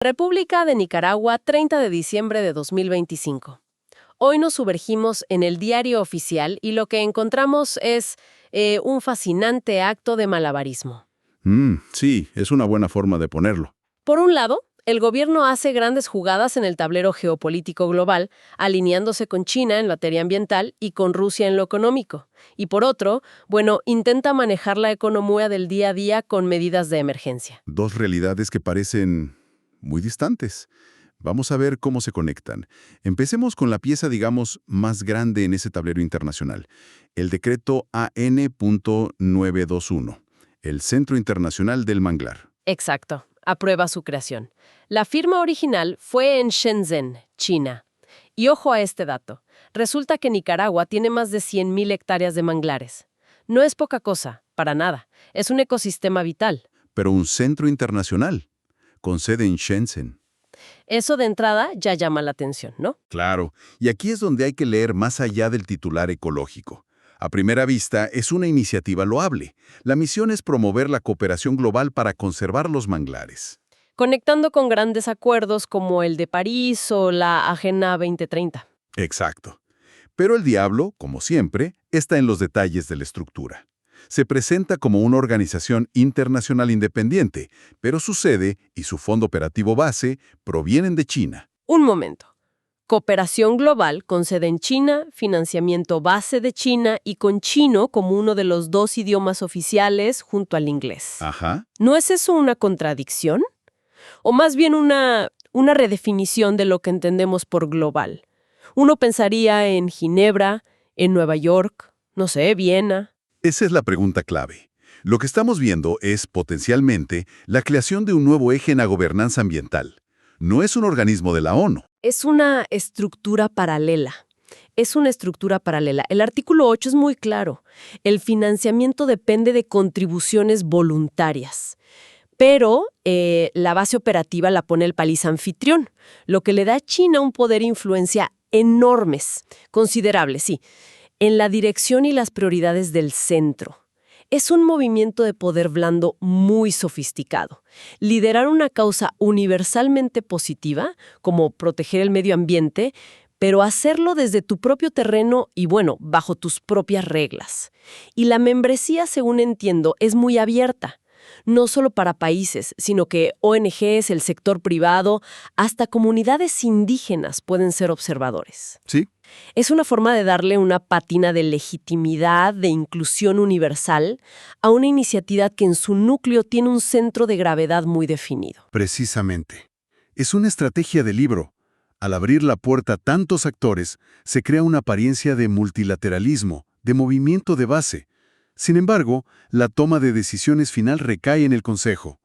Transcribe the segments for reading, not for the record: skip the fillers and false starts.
República de Nicaragua, 30 de diciembre de 2025. Hoy nos sumergimos en el diario oficial y lo que encontramos es un fascinante acto de malabarismo. Sí, es una buena forma de ponerlo. Por un lado, el gobierno hace grandes jugadas en el tablero geopolítico global, alineándose con China en materia ambiental y con Rusia en lo económico. Y por otro, intenta manejar la economía del día a día con medidas de emergencia. Dos realidades que parecen muy distantes. Vamos a ver cómo se conectan. Empecemos con la pieza, digamos, más grande en ese tablero internacional, el decreto AN.921, el Centro Internacional del Manglar. Exacto. Aprueba su creación. La firma original fue en Shenzhen, China. Y ojo a este dato. Resulta que Nicaragua tiene más de 100.000 hectáreas de manglares. No es poca cosa, para nada. Es un ecosistema vital. Pero un centro internacional, con sede en Shenzhen. Eso de entrada ya llama la atención, ¿no? Claro, y aquí es donde hay que leer más allá del titular ecológico. A primera vista, es una iniciativa loable. La misión es promover la cooperación global para conservar los manglares. Conectando con grandes acuerdos como el de París o la Agenda 2030. Exacto. Pero el diablo, como siempre, está en los detalles de la estructura. Se presenta como una organización internacional independiente, pero su sede y su fondo operativo base provienen de China. Un momento. Cooperación global con sede en China, financiamiento base de China y con chino como uno de los 2 idiomas oficiales junto al inglés. Ajá. ¿No es eso una contradicción? ¿O más bien una redefinición de lo que entendemos por global? Uno pensaría en Ginebra, en Nueva York, no sé, Viena. Esa es la pregunta clave. Lo que estamos viendo es, potencialmente, la creación de un nuevo eje en la gobernanza ambiental. No es un organismo de la ONU. Es una estructura paralela. Es una estructura paralela. El artículo 8 es muy claro. El financiamiento depende de contribuciones voluntarias. Pero la base operativa la pone el país anfitrión, lo que le da a China un poder e influencia enormes, considerables, sí, en la dirección y las prioridades del centro. Es un movimiento de poder blando muy sofisticado. Liderar una causa universalmente positiva, como proteger el medio ambiente, pero hacerlo desde tu propio terreno y, bajo tus propias reglas. Y la membresía, según entiendo, es muy abierta. No solo para países, sino que ONGs, el sector privado, hasta comunidades indígenas pueden ser observadores. Sí. Es una forma de darle una pátina de legitimidad, de inclusión universal, a una iniciativa que en su núcleo tiene un centro de gravedad muy definido. Precisamente. Es una estrategia de libro. Al abrir la puerta a tantos actores, se crea una apariencia de multilateralismo, de movimiento de base. Sin embargo, la toma de decisiones final recae en el Consejo.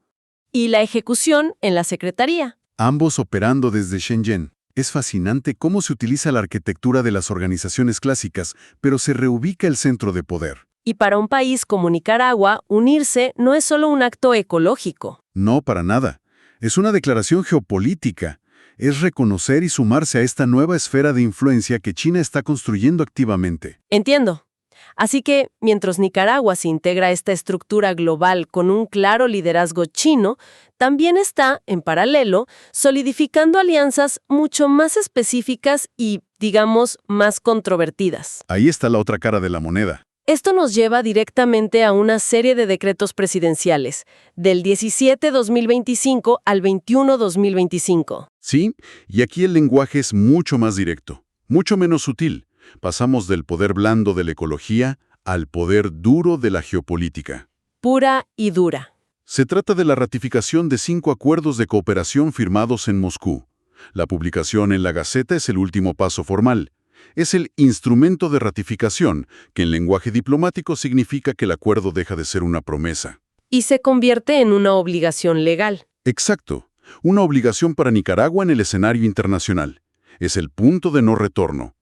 Y la ejecución en la Secretaría. Ambos operando desde Shenzhen. Es fascinante cómo se utiliza la arquitectura de las organizaciones clásicas, pero se reubica el centro de poder. Y para un país como Nicaragua, unirse no es solo un acto ecológico. No, para nada. Es una declaración geopolítica. Es reconocer y sumarse a esta nueva esfera de influencia que China está construyendo activamente. Entiendo. Así que, mientras Nicaragua se integra a esta estructura global con un claro liderazgo chino, también está, en paralelo, solidificando alianzas mucho más específicas y, digamos, más controvertidas. Ahí está la otra cara de la moneda. Esto nos lleva directamente a una serie de decretos presidenciales, del 17-2025 al 21-2025. Sí, y aquí el lenguaje es mucho más directo, mucho menos sutil. Pasamos del poder blando de la ecología al poder duro de la geopolítica. Pura y dura. Se trata de la ratificación de 5 acuerdos de cooperación firmados en Moscú. La publicación en la Gaceta es el último paso formal. Es el instrumento de ratificación, que en lenguaje diplomático significa que el acuerdo deja de ser una promesa. Y se convierte en una obligación legal. Exacto. Una obligación para Nicaragua en el escenario internacional. Es el punto de no retorno.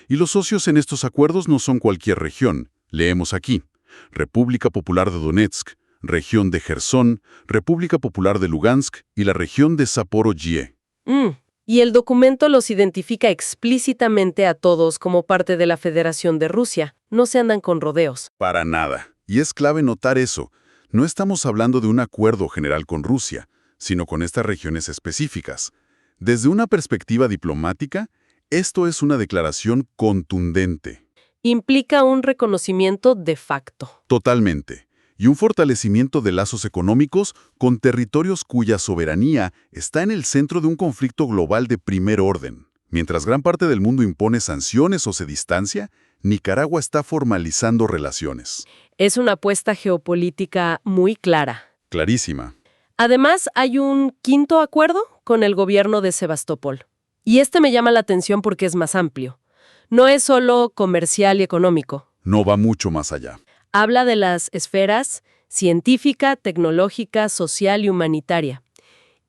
Y los socios en estos acuerdos no son cualquier región. Leemos aquí: República Popular de Donetsk, Región de Jersón, República Popular de Lugansk y la región de Zaporozhye. Y el documento los identifica explícitamente a todos como parte de la Federación de Rusia. No se andan con rodeos. Para nada. Y es clave notar eso. No estamos hablando de un acuerdo general con Rusia, sino con estas regiones específicas. Desde una perspectiva diplomática, esto es una declaración contundente. Implica un reconocimiento de facto. Totalmente. Y un fortalecimiento de lazos económicos con territorios cuya soberanía está en el centro de un conflicto global de primer orden. Mientras gran parte del mundo impone sanciones o se distancia, Nicaragua está formalizando relaciones. Es una apuesta geopolítica muy clara. Clarísima. Además, hay un quinto acuerdo con el gobierno de Sebastopol. Y este me llama la atención porque es más amplio. No es solo comercial y económico. No va mucho más allá. Habla de las esferas científica, tecnológica, social y humanitaria.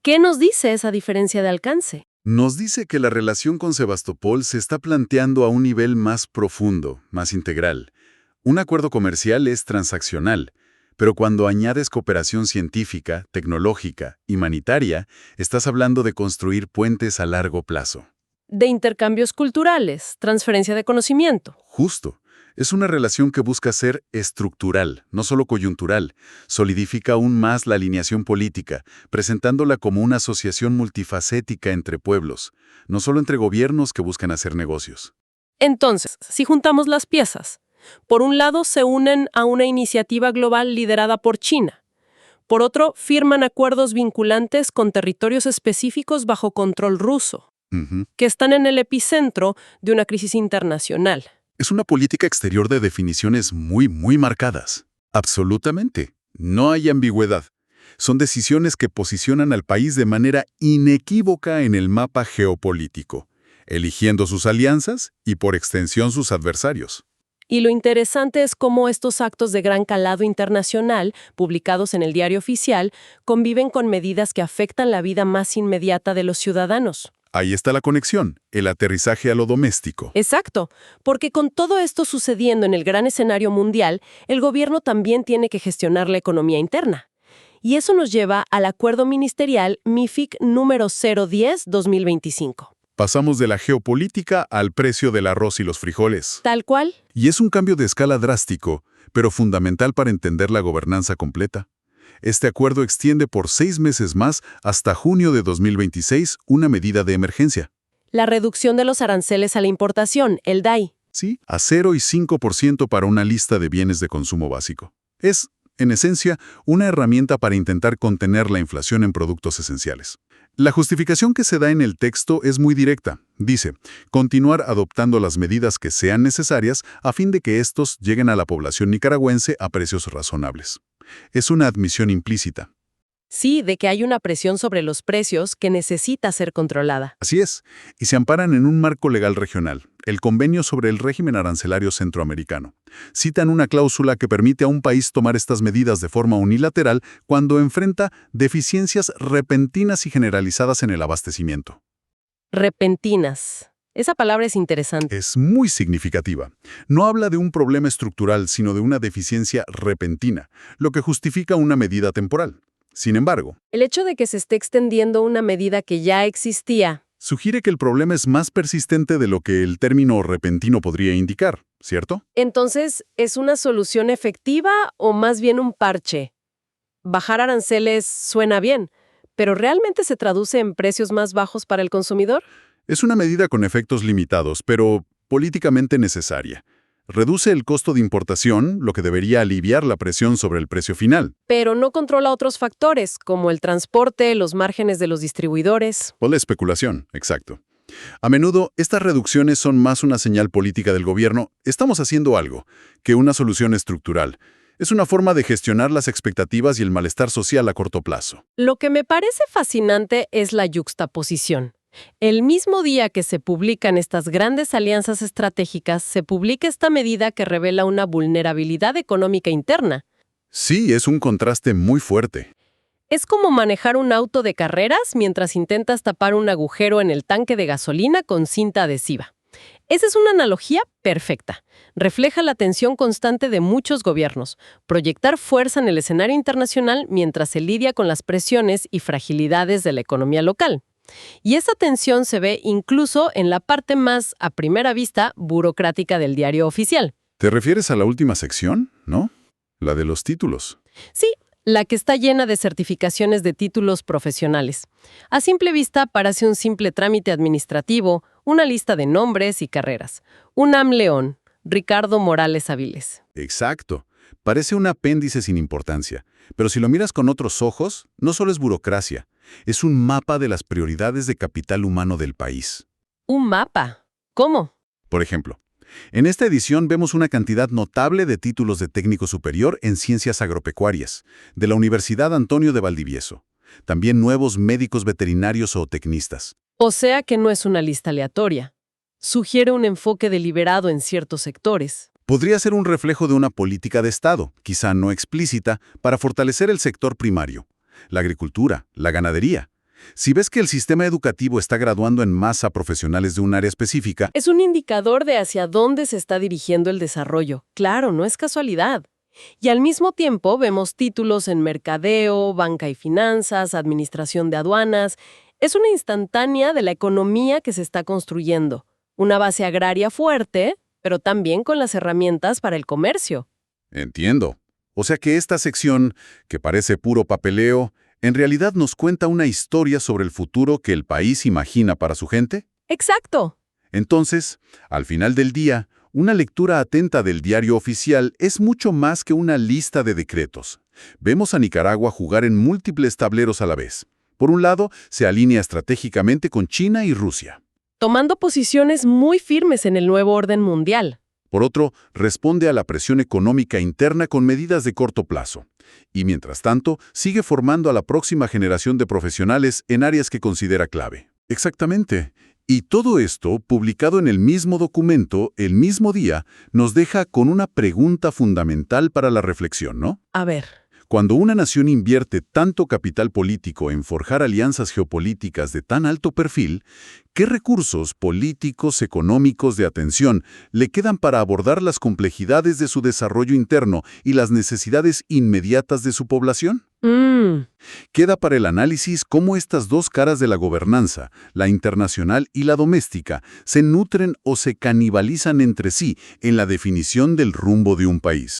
¿Qué nos dice esa diferencia de alcance? Nos dice que la relación con Sebastopol se está planteando a un nivel más profundo, más integral. Un acuerdo comercial es transaccional, pero cuando añades cooperación científica, tecnológica, humanitaria, estás hablando de construir puentes a largo plazo. De intercambios culturales, transferencia de conocimiento. Justo. Es una relación que busca ser estructural, no solo coyuntural. Solidifica aún más la alineación política, presentándola como una asociación multifacética entre pueblos, no solo entre gobiernos que buscan hacer negocios. Entonces, si juntamos las piezas, por un lado se unen a una iniciativa global liderada por China. Por otro, firman acuerdos vinculantes con territorios específicos bajo control ruso, que están en el epicentro de una crisis internacional. Es una política exterior de definiciones muy marcadas. Absolutamente. No hay ambigüedad. Son decisiones que posicionan al país de manera inequívoca en el mapa geopolítico, eligiendo sus alianzas y, por extensión, sus adversarios. Y lo interesante es cómo estos actos de gran calado internacional, publicados en el Diario Oficial, conviven con medidas que afectan la vida más inmediata de los ciudadanos. Ahí está la conexión, el aterrizaje a lo doméstico. Exacto, porque con todo esto sucediendo en el gran escenario mundial, el gobierno también tiene que gestionar la economía interna. Y eso nos lleva al acuerdo ministerial MIFIC número 010-2025. Pasamos de la geopolítica al precio del arroz y los frijoles. Tal cual. Y es un cambio de escala drástico, pero fundamental para entender la gobernanza completa. Este acuerdo extiende por 6 meses más hasta junio de 2026 una medida de emergencia. La reducción de los aranceles a la importación, el DAI. Sí, a 0 y 5% para una lista de bienes de consumo básico. Es, en esencia, una herramienta para intentar contener la inflación en productos esenciales. La justificación que se da en el texto es muy directa. Dice, continuar adoptando las medidas que sean necesarias a fin de que estos lleguen a la población nicaragüense a precios razonables. Es una admisión implícita. Sí, de que hay una presión sobre los precios que necesita ser controlada. Así es, y se amparan en un marco legal regional, el Convenio sobre el Régimen Arancelario Centroamericano. Citan una cláusula que permite a un país tomar estas medidas de forma unilateral cuando enfrenta deficiencias repentinas y generalizadas en el abastecimiento. Repentinas. Esa palabra es interesante. Es muy significativa. No habla de un problema estructural, sino de una deficiencia repentina, lo que justifica una medida temporal. Sin embargo, El hecho de que se esté extendiendo una medida que ya existía sugiere que el problema es más persistente de lo que el término repentino podría indicar, ¿cierto? Entonces, ¿es una solución efectiva o más bien un parche? Bajar aranceles suena bien, pero ¿realmente se traduce en precios más bajos para el consumidor? Es una medida con efectos limitados, pero políticamente necesaria. Reduce el costo de importación, lo que debería aliviar la presión sobre el precio final. Pero no controla otros factores, como el transporte, los márgenes de los distribuidores. O la especulación, exacto. A menudo, estas reducciones son más una señal política del gobierno, estamos haciendo algo, que una solución estructural. Es una forma de gestionar las expectativas y el malestar social a corto plazo. Lo que me parece fascinante es la yuxtaposición. El mismo día que se publican estas grandes alianzas estratégicas, se publica esta medida que revela una vulnerabilidad económica interna. Sí, es un contraste muy fuerte. Es como manejar un auto de carreras mientras intentas tapar un agujero en el tanque de gasolina con cinta adhesiva. Esa es una analogía perfecta. Refleja la tensión constante de muchos gobiernos, proyectar fuerza en el escenario internacional mientras se lidia con las presiones y fragilidades de la economía local. Y esa tensión se ve incluso en la parte más, a primera vista, burocrática del Diario Oficial. ¿Te refieres a la última sección, no? La de los títulos. Sí, La que está llena de certificaciones de títulos profesionales. A simple vista parece un simple trámite administrativo, una lista de nombres y carreras. UNAM León, Ricardo Morales Aviles. Exacto. Parece un apéndice sin importancia, pero si lo miras con otros ojos, no solo es burocracia, es un mapa de las prioridades de capital humano del país. ¿Un mapa? ¿Cómo? Por ejemplo, en esta edición vemos una cantidad notable de títulos de técnico superior en ciencias agropecuarias, de la Universidad Antonio de Valdivieso. También nuevos médicos veterinarios o tecnistas. O sea que no es una lista aleatoria. Sugiere un enfoque deliberado en ciertos sectores. Podría ser un reflejo de una política de Estado, quizá no explícita, para fortalecer el sector primario, la agricultura, la ganadería. Si ves que el sistema educativo está graduando en masa a profesionales de un área específica, Es un indicador de hacia dónde se está dirigiendo el desarrollo. Claro, no es casualidad. Y al mismo tiempo vemos títulos en mercadeo, banca y finanzas, administración de aduanas. Es una instantánea de la economía que se está construyendo. Una base agraria fuerte, pero también con las herramientas para el comercio. entiendo. O sea que esta sección, que parece puro papeleo, en realidad nos cuenta una historia sobre el futuro que el país imagina para su gente. ¡Exacto! Entonces, al final del día, una lectura atenta del diario oficial es mucho más que una lista de decretos. Vemos a Nicaragua jugar en múltiples tableros a la vez. Por un lado, se alinea estratégicamente con China y Rusia. Tomando posiciones muy firmes en el nuevo orden mundial. Por otro, responde a la presión económica interna con medidas de corto plazo. Y mientras tanto, sigue formando a la próxima generación de profesionales en áreas que considera clave. Exactamente. Y todo esto, publicado en el mismo documento, el mismo día, nos deja con una pregunta fundamental para la reflexión, ¿no? A ver. Cuando una nación invierte tanto capital político en forjar alianzas geopolíticas de tan alto perfil, ¿qué recursos políticos, económicos de atención le quedan para abordar las complejidades de su desarrollo interno y las necesidades inmediatas de su población? Queda para el análisis cómo estas dos caras de la gobernanza, la internacional y la doméstica, se nutren o se canibalizan entre sí en la definición del rumbo de un país.